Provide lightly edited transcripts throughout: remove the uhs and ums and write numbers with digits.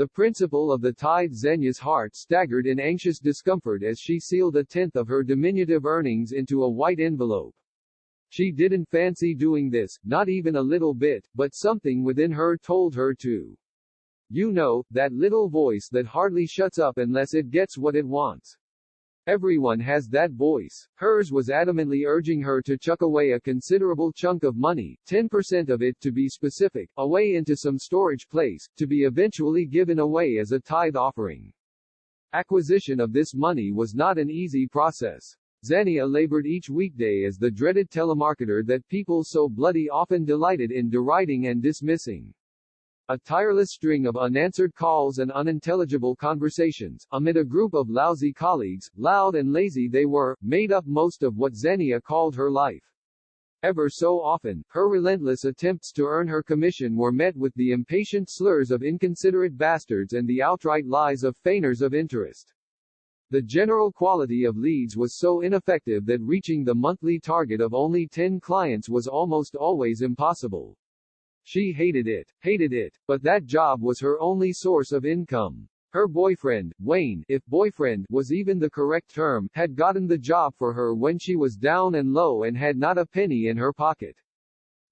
The principle of the tithe. Xenia's heart staggered in anxious discomfort as she sealed a tenth of her diminutive earnings into a white envelope. She didn't fancy doing this, not even a little bit, but something within her told her to. You know, that little voice that hardly shuts up unless it gets what it wants. Everyone has that voice. Hers was adamantly urging her to chuck away a considerable chunk of money, 10% of it to be specific, away into some storage place, to be eventually given away as a tithe offering. Acquisition of this money was not an easy process. Xania labored each weekday as the dreaded telemarketer that people so bloody often delighted in deriding and dismissing. A tireless string of unanswered calls and unintelligible conversations, amid a group of lousy colleagues, loud and lazy they were, made up most of what Xenia called her life. Ever so often, her relentless attempts to earn her commission were met with the impatient slurs of inconsiderate bastards and the outright lies of feigners of interest. The general quality of leads was so ineffective that reaching the monthly target of only 10 clients was almost always impossible. She hated it, but that job was her only source of income. Her boyfriend, Wayne, if boyfriend was even the correct term, had gotten the job for her when she was down and low and had not a penny in her pocket.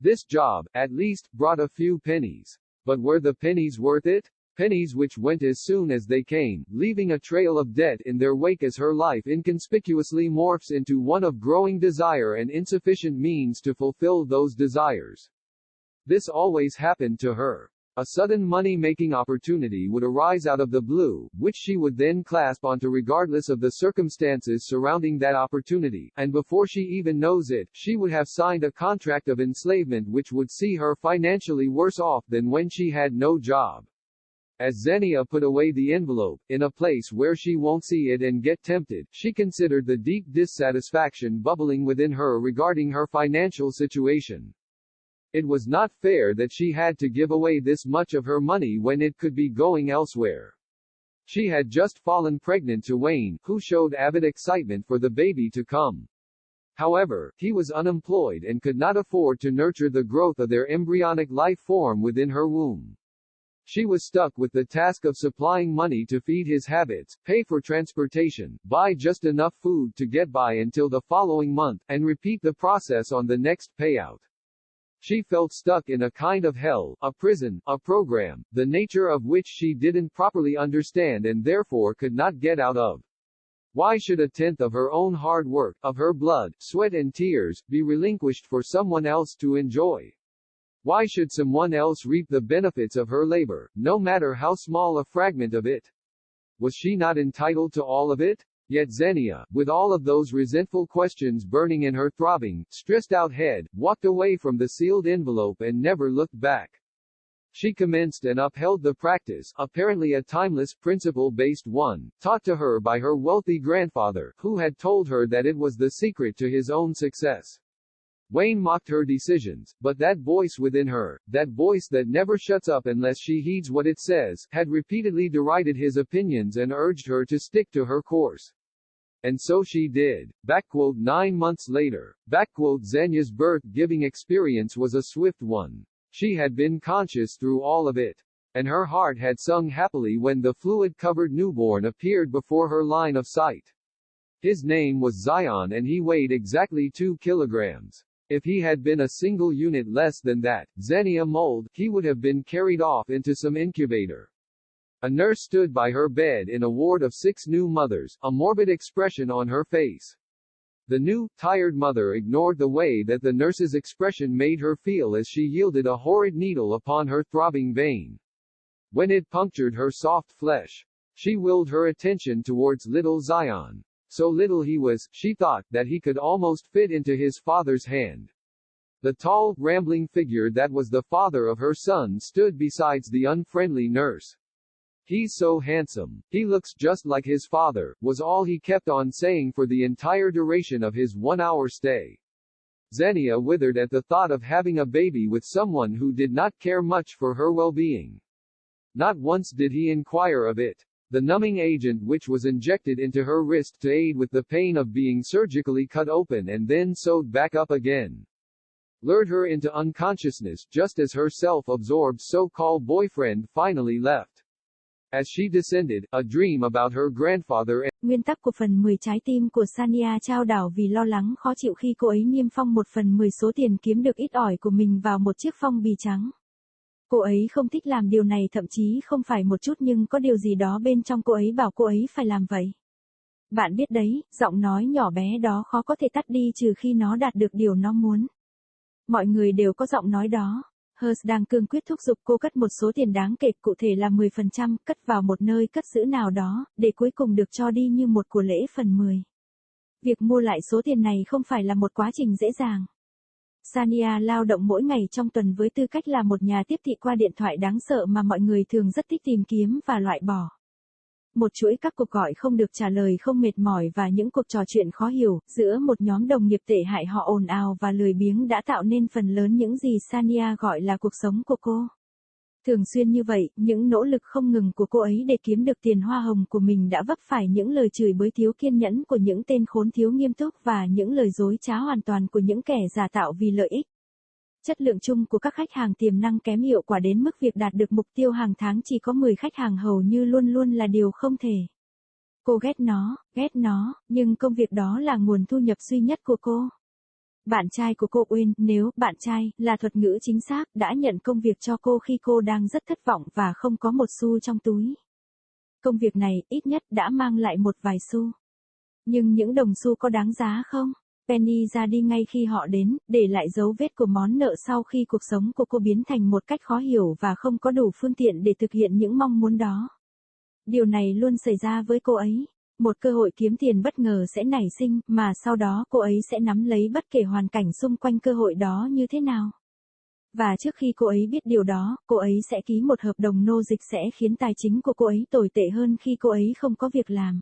This job, at least, brought a few pennies. But were the pennies worth it? Pennies which went as soon as they came, leaving a trail of debt in their wake as her life inconspicuously morphs into one of growing desire and insufficient means to fulfill those desires. This always happened to her. A sudden money-making opportunity would arise out of the blue, which she would then clasp onto regardless of the circumstances surrounding that opportunity, and before she even knows it, she would have signed a contract of enslavement which would see her financially worse off than when she had no job. As Xenia put away the envelope, in a place where she won't see it and get tempted, she considered the deep dissatisfaction bubbling within her regarding her financial situation. It was not fair that she had to give away this much of her money when it could be going elsewhere. She had just fallen pregnant to Wayne, who showed avid excitement for the baby to come. However, he was unemployed and could not afford to nurture the growth of their embryonic life form within her womb. She was stuck with the task of supplying money to feed his habits, pay for transportation, buy just enough food to get by until the following month, and repeat the process on the next payout. She felt stuck in a kind of hell, a prison, a program, the nature of which she didn't properly understand and therefore could not get out of. Why should a tenth of her own hard work, of her blood, sweat and tears, be relinquished for someone else to enjoy? Why should someone else reap the benefits of her labor, no matter how small a fragment of it? Was she not entitled to all of it? Yet Xenia, with all of those resentful questions burning in her throbbing, stressed-out head, walked away from the sealed envelope and never looked back. She commenced and upheld the practice, apparently a timeless, principle-based one, taught to her by her wealthy grandfather, who had told her that it was the secret to his own success. Wayne mocked her decisions, but that voice within her, that voice that never shuts up unless she heeds what it says, had repeatedly derided his opinions and urged her to stick to her course. And so she did. 9 months later. Xenia's birth-giving experience was a swift one. She had been conscious through all of it. And her heart had sung happily when the fluid-covered newborn appeared before her line of sight. His name was Zion and he weighed exactly 2 kilograms. If he had been a single unit less than that, Xenia mold, he would have been carried off into some incubator. A nurse stood by her bed in a ward of 6 new mothers, a morbid expression on her face. The new, tired mother ignored the way that the nurse's expression made her feel as she yielded a horrid needle upon her throbbing vein. When it punctured her soft flesh, she willed her attention towards little Zion. So little he was, she thought, that he could almost fit into his father's hand. The tall, rambling figure that was the father of her son stood beside the unfriendly nurse. "He's so handsome. He looks just like his father," was all he kept on saying for the entire duration of his 1-hour stay. Xenia withered at the thought of having a baby with someone who did not care much for her well-being. Not once did he inquire of it. The numbing agent which was injected into her wrist to aid with the pain of being surgically cut open and then sewed back up again, lured her into unconsciousness just as her self-absorbed so-called boyfriend finally left. As she descended, a dream about her grandfather and Nguyên tắc của phần 10 trái tim của Xania chao đảo vì lo lắng khó chịu khi cô ấy niêm phong 1/10 số tiền kiếm được ít ỏi của mình vào một chiếc phong bì trắng. Cô ấy không thích làm điều này, thậm chí không phải một chút, nhưng có điều gì đó bên trong cô ấy bảo cô ấy phải làm vậy. Bạn biết đấy, giọng nói nhỏ bé đó khó có thể tắt đi trừ khi nó đạt được điều nó muốn. Mọi người đều có giọng nói đó. Hers đang cương quyết thúc giục cô cất một số tiền đáng kể, cụ thể là 10%, cất vào một nơi cất giữ nào đó, để cuối cùng được cho đi như một của lễ phần 10. Việc mua lại số tiền này không phải là một quá trình dễ dàng. Xania lao động mỗi ngày trong tuần với tư cách là một nhà tiếp thị qua điện thoại đáng sợ mà mọi người thường rất thích tìm kiếm và loại bỏ. Một chuỗi các cuộc gọi không được trả lời không mệt mỏi và những cuộc trò chuyện khó hiểu giữa một nhóm đồng nghiệp tệ hại, họ ồn ào và lười biếng đã tạo nên phần lớn những gì Xania gọi là cuộc sống của cô. Thường xuyên như vậy, những nỗ lực không ngừng của cô ấy để kiếm được tiền hoa hồng của mình đã vấp phải những lời chửi bới thiếu kiên nhẫn của những tên khốn thiếu nghiêm túc và những lời dối trá hoàn toàn của những kẻ giả tạo vì lợi ích. Chất lượng chung của các khách hàng tiềm năng kém hiệu quả đến mức việc đạt được mục tiêu hàng tháng chỉ có 10 khách hàng hầu như luôn luôn là điều không thể. Cô ghét nó, nhưng công việc đó là nguồn thu nhập duy nhất của cô. Bạn trai của cô Wayne, nếu bạn trai là thuật ngữ chính xác, đã nhận công việc cho cô khi cô đang rất thất vọng và không có một xu trong túi. Công việc này, ít nhất, đã mang lại một vài xu. Nhưng những đồng xu có đáng giá không? Penny ra đi ngay khi họ đến, để lại dấu vết của món nợ sau khi cuộc sống của cô biến thành một cách khó hiểu và không có đủ phương tiện để thực hiện những mong muốn đó. Điều này luôn xảy ra với cô ấy. Một cơ hội kiếm tiền bất ngờ sẽ nảy sinh, mà sau đó cô ấy sẽ nắm lấy bất kể hoàn cảnh xung quanh cơ hội đó như thế nào. Và trước khi cô ấy biết điều đó, cô ấy sẽ ký một hợp đồng nô dịch sẽ khiến tài chính của cô ấy tồi tệ hơn khi cô ấy không có việc làm.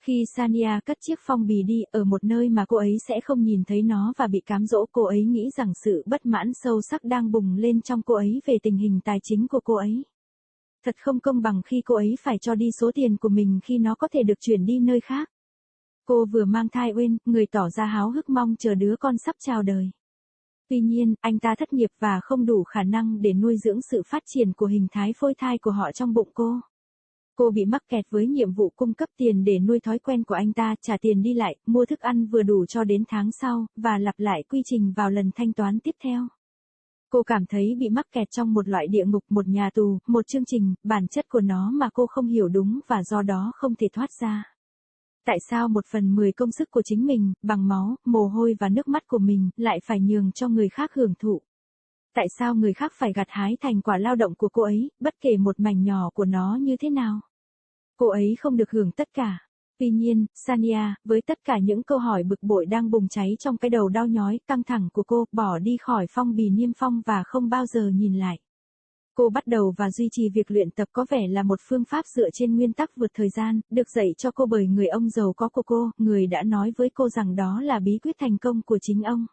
Khi Xania cất chiếc phong bì đi ở một nơi mà cô ấy sẽ không nhìn thấy nó và bị cám dỗ, cô ấy nghĩ rằng sự bất mãn sâu sắc đang bùng lên trong cô ấy về tình hình tài chính của cô ấy. Thật không công bằng khi cô ấy phải cho đi số tiền của mình khi nó có thể được chuyển đi nơi khác. Cô vừa mang thai Wayne, người tỏ ra háo hức mong chờ đứa con sắp chào đời. Tuy nhiên, anh ta thất nghiệp và không đủ khả năng để nuôi dưỡng sự phát triển của hình thái phôi thai của họ trong bụng cô. Cô bị mắc kẹt với nhiệm vụ cung cấp tiền để nuôi thói quen của anh ta, trả tiền đi lại, mua thức ăn vừa đủ cho đến tháng sau, và lặp lại quy trình vào lần thanh toán tiếp theo. Cô cảm thấy bị mắc kẹt trong một loại địa ngục, một nhà tù, một chương trình, bản chất của nó mà cô không hiểu đúng và do đó không thể thoát ra. Tại sao 1/10 công sức của chính mình, bằng máu, mồ hôi và nước mắt của mình, lại phải nhường cho người khác hưởng thụ? Tại sao người khác phải gặt hái thành quả lao động của cô ấy, bất kể một mảnh nhỏ của nó như thế nào? Cô ấy không được hưởng tất cả. Tuy nhiên, Xania, với tất cả những câu hỏi bực bội đang bùng cháy trong cái đầu đau nhói, căng thẳng của cô, bỏ đi khỏi phong bì niêm phong và không bao giờ nhìn lại. Cô bắt đầu và duy trì việc luyện tập có vẻ là một phương pháp dựa trên nguyên tắc vượt thời gian, được dạy cho cô bởi người ông giàu có của cô, người đã nói với cô rằng đó là bí quyết thành công của chính ông.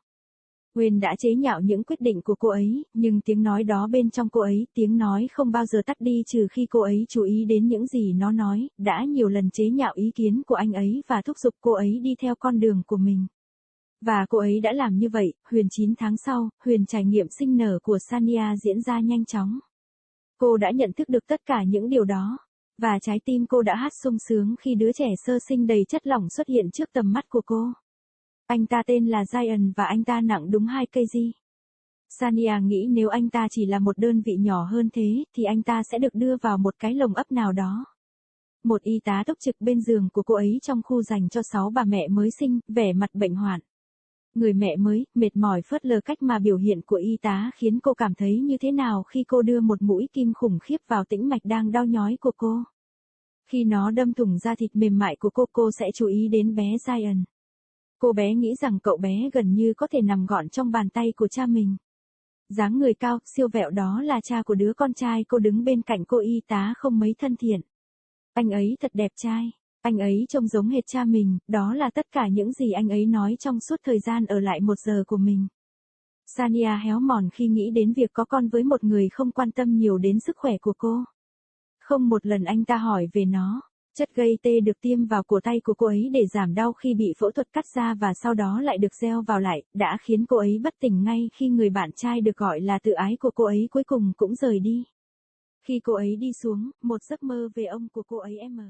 Wayne đã chế nhạo những quyết định của cô ấy, nhưng tiếng nói đó bên trong cô ấy, tiếng nói không bao giờ tắt đi trừ khi cô ấy chú ý đến những gì nó nói, đã nhiều lần chế nhạo ý kiến của anh ấy và thúc giục cô ấy đi theo con đường của mình. Và cô ấy đã làm như vậy. 9 tháng sau, huyền trải nghiệm sinh nở của Xania diễn ra nhanh chóng. Cô đã nhận thức được tất cả những điều đó. Và trái tim cô đã hát sung sướng khi đứa trẻ sơ sinh đầy chất lỏng xuất hiện trước tầm mắt của cô. Anh ta tên là Ryan và anh ta nặng đúng 2 kg. Xania nghĩ nếu anh ta chỉ là một đơn vị nhỏ hơn thế, thì anh ta sẽ được đưa vào một cái lồng ấp nào đó. Một y tá túc trực bên giường của cô ấy trong khu dành cho 6 bà mẹ mới sinh, vẻ mặt bệnh hoạn. Người mẹ mới, mệt mỏi phớt lờ cách mà biểu hiện của y tá khiến cô cảm thấy như thế nào khi cô đưa một mũi kim khủng khiếp vào tĩnh mạch đang đau nhói của cô. Khi nó đâm thủng da thịt mềm mại của cô sẽ chú ý đến bé Ryan. Cô bé nghĩ rằng cậu bé gần như có thể nằm gọn trong bàn tay của cha mình. Dáng người cao, siêu vẹo đó là cha của đứa con trai cô đứng bên cạnh cô, y tá không mấy thân thiện. Anh ấy thật đẹp trai. Anh ấy trông giống hệt cha mình, đó là tất cả những gì anh ấy nói trong suốt thời gian ở lại 1 giờ của mình. Xania héo mòn khi nghĩ đến việc có con với một người không quan tâm nhiều đến sức khỏe của cô. Không một lần anh ta hỏi về nó. Chất gây tê được tiêm vào cổ tay của cô ấy để giảm đau khi bị phẫu thuật cắt da và sau đó lại được gieo vào lại, đã khiến cô ấy bất tỉnh ngay khi người bạn trai được gọi là tự ái của cô ấy cuối cùng cũng rời đi. Khi cô ấy đi xuống, một giấc mơ về ông của cô ấy M.